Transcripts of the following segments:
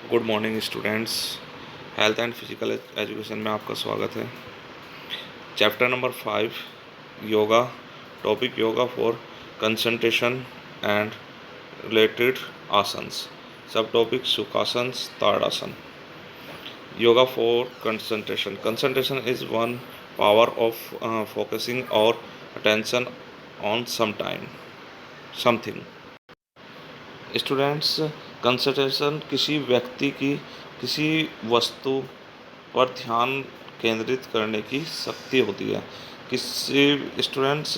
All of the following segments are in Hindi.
Good morning students. Health and physical education में आपका स्वागत है। Chapter number 5 yoga. Topic yoga for concentration and related asanas. Sub topic sukhasana, tadasana. Yoga for concentration. Concentration is one power of focusing और attention on something. Students, concentration किसी व्यक्ति की किसी वस्तु पर ध्यान केंद्रित करने की शक्ति होती है। किसी स्टूडेंट्स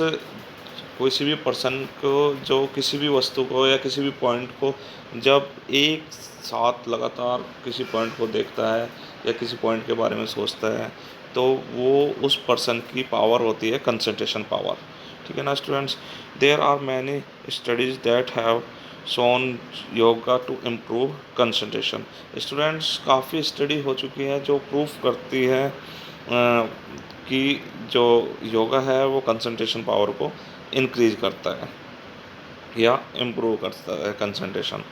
किसी भी पर्सन को जो किसी भी वस्तु को या किसी भी पॉइंट को जब एक साथ लगातार किसी पॉइंट को देखता है या किसी पॉइंट के बारे में सोचता है तो वो उस पर्सन की पावर होती है कंसंट्रेशन पावर। ठीक है ना students. There are many studies that have shown yoga to improve concentration. Students काफ़ी स्टडी हो चुकी है जो प्रूफ करती है कि जो योगा है वो कंसंट्रेशन पावर को इंक्रीज करता है या इम्प्रूव करता है concentration.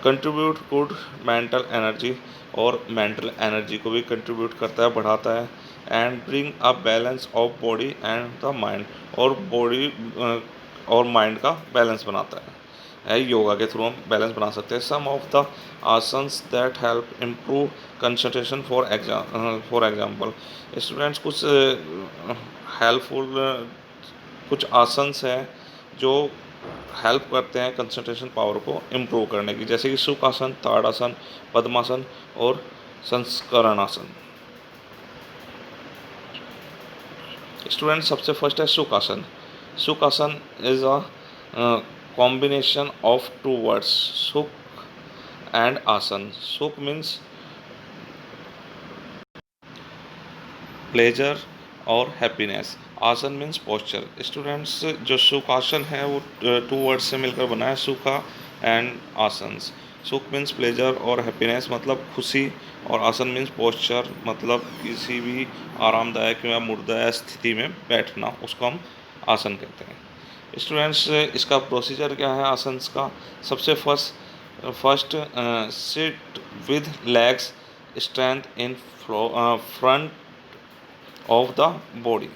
Contribute good mental energy, और मेंटल एनर्जी को भी कंट्रीब्यूट करता है, बढ़ाता है। And bring a balance of body and the mind, और बॉडी और माइंड का बैलेंस बनाता है। योगा के थ्रू हम बैलेंस बना सकते हैं। Some of the asanas that help improve concentration for example. Students कुछ हेल्पफुल कुछ आसन्स हैं जो हेल्प करते हैं कंसंट्रेशन पावर को इम्प्रूव करने की, जैसे कि सुखासन, ताड़ासन, पद्मासन और संस्करणासन। स्टूडेंट सबसे फर्स्ट है sukhasana. Sukhasana is a combination of two words, sukh and asan. Sukh means pleasure और happiness. Asan means posture. Students जो सुखासन है वो टू वर्ड्स से मिलकर बना है, सुखा एंड आसन्स। सुख मीन्स प्लेजर और हैप्पीनेस मतलब खुशी, और आसन मीन्स पोस्चर मतलब किसी भी आरामदायक या मुर्दायक स्थिति में बैठना, उसको हम आसन कहते हैं। स्टूडेंट्स इसका प्रोसीजर क्या है आसन्स का। सबसे first sit with legs strength in front of the body.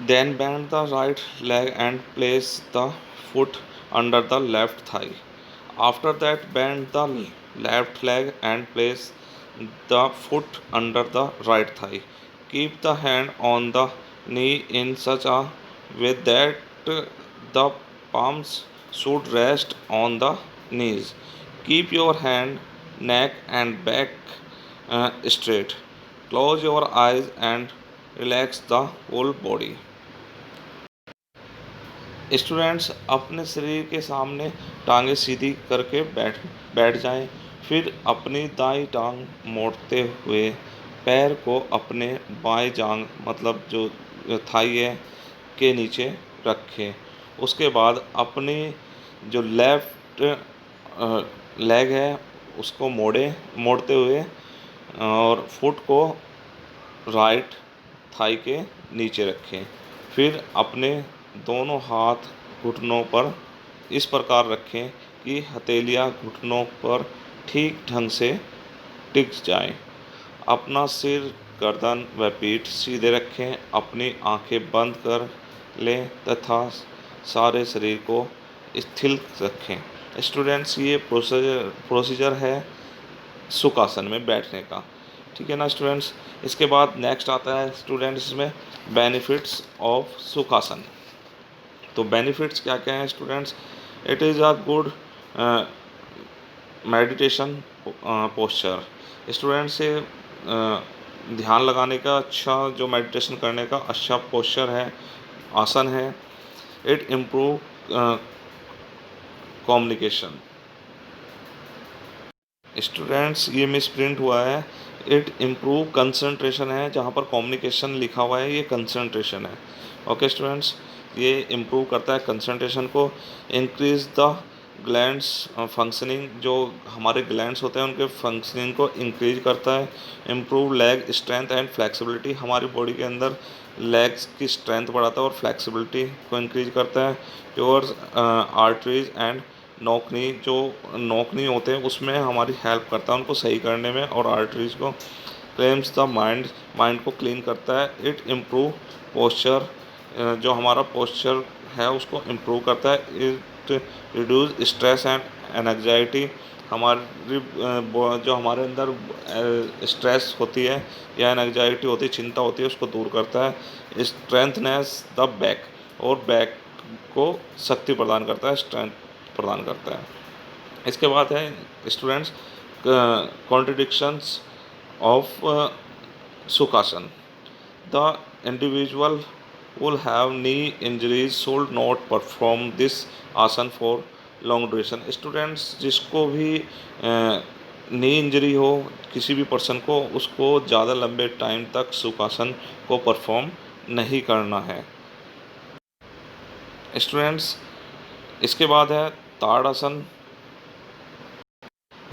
Then bend the right leg and place the foot under the left thigh. After that, bend the left leg and place the foot under the right thigh. Keep the hand on the knee in such a way that the palms should rest on the knees. Keep your hand, neck, and back straight. Close your eyes and relax the whole body. Students अपने शरीर के सामने टांगें सीधी करके बैठ जाएं। फिर अपनी दाईं टांग मोड़ते हुए पैर को अपने बाएं जांघ मतलब जो थाई है के नीचे रखें। उसके बाद अपनी जो लेफ़्ट लेग है उसको मोड़ते हुए और फुट को राइट थाई के नीचे रखें। फिर अपने दोनों हाथ घुटनों पर इस प्रकार रखें कि हथेलियां घुटनों पर ठीक ढंग से टिक जाएं। अपना सिर, गर्दन व पीठ सीधे रखें। अपनी आंखें बंद कर लें तथा सारे शरीर को स्थिर रखें। स्टूडेंट्स ये प्रोसीजर है सुखासन में बैठने का। ठीक है ना स्टूडेंट्स। इसके बाद नेक्स्ट आता है स्टूडेंट्स इसमें बेनिफिट्स ऑफ सुखासन। तो बेनिफिट्स क्या क्या हैं students. It is a good meditation posture. Student से ध्यान लगाने का अच्छा जो मेडिटेशन करने का अच्छा पोस्चर है, आसन है। It improve communication. स्टूडेंट्स ये मिस प्रिंट हुआ है, इट इम्प्रूव कंसंट्रेशन है, जहाँ पर कम्युनिकेशन लिखा हुआ है ये कंसंट्रेशन है। ओके स्टूडेंट्स, ये इम्प्रूव करता है कंसंट्रेशन को। इंक्रीज द ग्लैंड्स फंक्शनिंग, जो हमारे ग्लैंड्स होते हैं उनके फंक्शनिंग को इंक्रीज करता है। Improve leg strength and flexibility, हमारी बॉडी के अंदर लेग्स की स्ट्रेंथ बढ़ाता है और फ्लेक्सिबिलिटी को इंक्रीज करता है। प्योर आर्टरीज एंड नौकनी होते हैं उसमें हमारी हेल्प करता है उनको सही करने में, और आर्टरीज को क्लेम्स द माइंड को क्लीन करता है। इट इम्प्रूव पोस्चर, जो हमारा पोस्चर है उसको इम्प्रूव करता है। It reduce stress and anxiety, हमारी जो हमारे अंदर स्ट्रेस होती है या एंग्जाइटी होती है, चिंता होती है, उसको दूर करता है। स्ट्रेंथनेस द बैक, और बैक को शक्ति प्रदान करता है, स्ट्रेंथ प्रदान करता है। इसके बाद है students contradictions of sukhasana. The individual will have knee injuries should not perform this आसन for long duration। स्टूडेंट्स जिसको भी नी इंजरी हो किसी भी पर्सन को, उसको ज़्यादा लंबे टाइम तक सुखासन को परफॉर्म नहीं करना है। स्टूडेंट्स इसके बाद है ताड़ासन।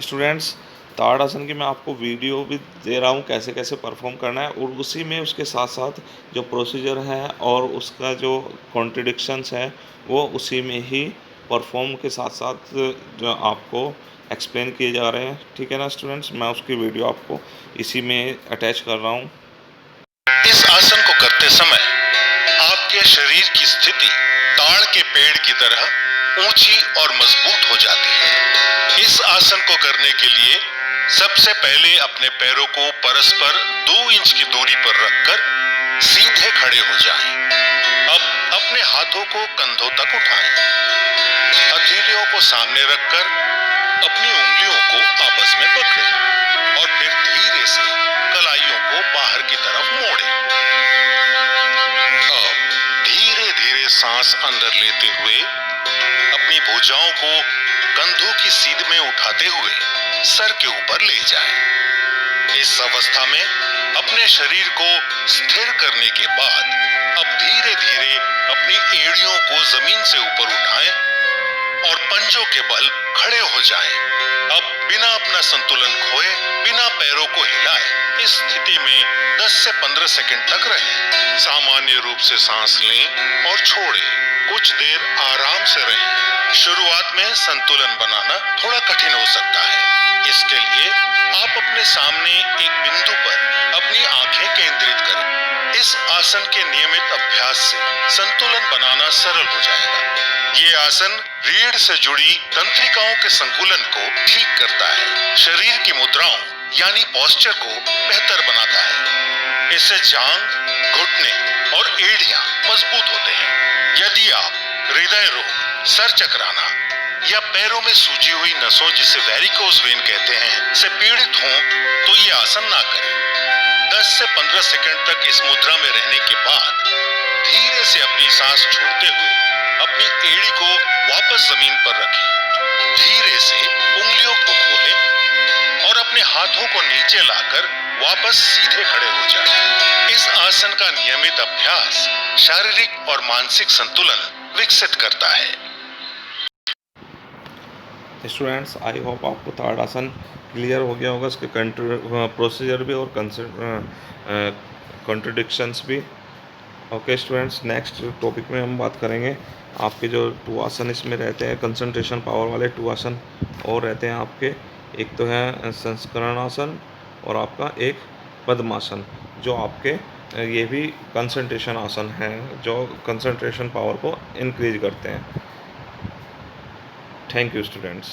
स्टूडेंट्स ताड़ासन की मैं आपको वीडियो भी दे रहा हूँ कैसे कैसे परफॉर्म करना है, और उसी में उसके साथ साथ जो प्रोसीजर है और उसका जो कॉन्ट्रडिक्शंस है वो उसी में ही परफॉर्म के साथ साथ जो आपको एक्सप्लेन किए जा रहे हैं। ठीक है ना स्टूडेंट्स, मैं उसकी वीडियो आपको इसी में अटैच कर रहा हूँ। इस आसन को करते समय आपके शरीर की स्थिति ताड़ के पेड़ की तरह ऊंची और मजबूत हो जाती है। इस आसन को करने के लिए सबसे पहले अपने पैरों को परस्पर 2 इंच की दूरी पर रखकर सीधे खड़े हो जाएं। अब अपने हाथों को कंधों तक उठाएं। हथेलियों को सामने रखकर अपनी उंगलियों को आपस में पकड़ें और फिर धीरे से कलाइयों को बाहर की तरफ मोड़ें। अब धीरे धीरे सांस अंदर लेते हुए अपनी भुजाओं को कंधों की सीध में उठाते हुए सर के ऊपर ले जाएं। इस अवस्था में अपने शरीर को स्थिर करने के बाद अब धीरे धीरे अपनी एड़ियों को जमीन से ऊपर उठाएं और पंजों के बल खड़े हो जाएं। अब बिना अपना संतुलन खोए, बिना पैरों को हिलाए इस स्थिति में 10 से 15 सेकंड तक रहें। सामान्य रूप से सांस लें और छोड़ें। कुछ देर आराम से रहें। शुरुआत में संतुलन बनाना थोड़ा कठिन हो सकता है। इसके लिए आप अपने सामने एक बिंदु पर अपनी आंखें केंद्रित करें। इस आसन के नियमित अभ्यास से संतुलन बनाना सरल हो जाएगा। ये आसन रीढ़ से जुड़ी तंत्रिकाओं के संतुलन को ठीक करता है, शरीर की मुद्राओं यानी पोस्चर को बेहतर बनाता है। इससे जांग, घुटने और एड़ियां मजबूत होते हैं। यदि आप हृदय रोग, सर चकराना या पैरों में सूजी हुई नसों जिसे वेरिकोज वेन कहते हैं से पीड़ित हों तो ये आसन ना करें। 10 से 15 सेकंड तक इस मुद्रा में रहने के बाद धीरे से अपनी सांस छोड़ते हुए अपनी एड़ी को वापस जमीन पर रखें। धीरे से उंगलियों को खोलें और अपने हाथों को नीचे लाकर वापस सीधे खड़े हो जाएं। इस आसन का नियमित अभ्यास शारीरिक और मानसिक संतुलन विकसित करता है। स्टूडेंट्स आई होप आपको ताड़ासन क्लियर हो गया होगा, इसके प्रोसीजर भी और कॉन्ट्रडिक्शंस भी। ओके स्टूडेंट्स, नेक्स्ट टॉपिक में हम बात करेंगे आपके जो 2 आसन इसमें रहते हैं, कंसंट्रेशन पावर वाले 2 आसन और रहते हैं आपके। एक तो है संस्करण आसन और आपका एक पद्मासन, जो आपके ये भी कंसंट्रेशन आसन हैं जो कंसंट्रेशन पावर को इंक्रीज करते हैं। Thank you students.